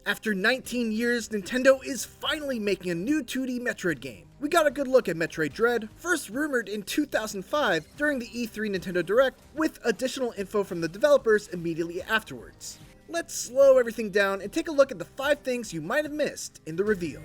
After 19 years, Nintendo is finally making a new 2D Metroid game. We got a good look at Metroid Dread, first rumored in 2005 during the E3 Nintendo Direct, with additional info from the developers immediately afterwards. Let's slow everything down and take a look at the 5 things you might have missed in the reveal.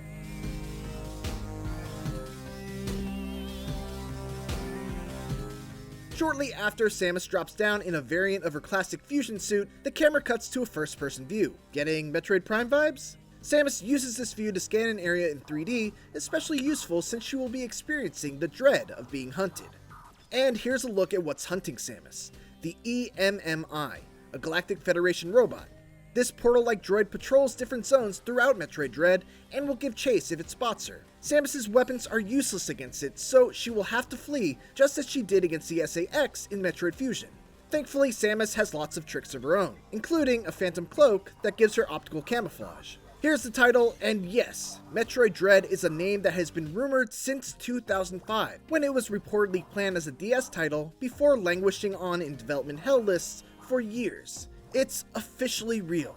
Shortly after Samus drops down in a variant of her classic fusion suit, the camera cuts to a first-person view. Getting Metroid Prime vibes? Samus uses this view to scan an area in 3D, especially useful since she will be experiencing the dread of being hunted. And here's a look at what's hunting Samus, the EMMI, a Galactic Federation robot. This portal-like droid patrols different zones throughout Metroid Dread and will give chase if it spots her. Samus's weapons are useless against it, so she will have to flee just as she did against the SA-X in Metroid Fusion. Thankfully, Samus has lots of tricks of her own, including a phantom cloak that gives her optical camouflage. Here's the title, and yes, Metroid Dread is a name that has been rumored since 2005, when it was reportedly planned as a DS title before languishing on in development hell lists for years. It's officially real.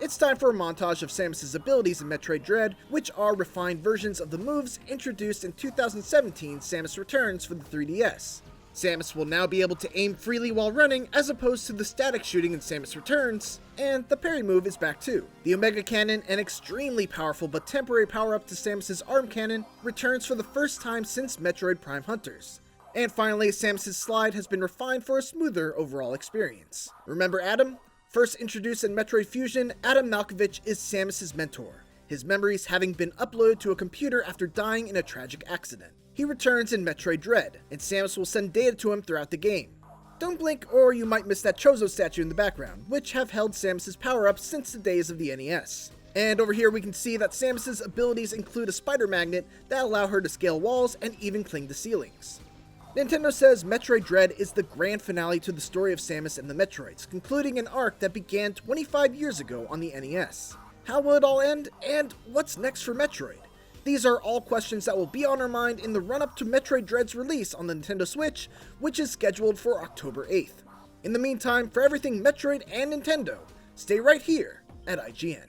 It's time for a montage of Samus's abilities in Metroid Dread, which are refined versions of the moves introduced in 2017 Samus Returns for the 3DS. Samus will now be able to aim freely while running as opposed to the static shooting in Samus Returns, and the parry move is back too. The Omega Cannon, an extremely powerful but temporary power-up to Samus's arm cannon, returns for the first time since Metroid Prime Hunters. And finally, Samus's slide has been refined for a smoother overall experience. Remember Adam? First introduced in Metroid Fusion, Adam Malkovich is Samus's mentor, his memories having been uploaded to a computer after dying in a tragic accident. He returns in Metroid Dread, and Samus will send data to him throughout the game. Don't blink or you might miss that Chozo statue in the background, which have held Samus's power-ups since the days of the NES. And over here we can see that Samus's abilities include a spider magnet that allow her to scale walls and even cling to ceilings. Nintendo says Metroid Dread is the grand finale to the story of Samus and the Metroids, concluding an arc that began 25 years ago on the NES. How will it all end, and what's next for Metroid? These are all questions that will be on our mind in the run-up to Metroid Dread's release on the Nintendo Switch, which is scheduled for October 8th. In the meantime, for everything Metroid and Nintendo, stay right here at IGN.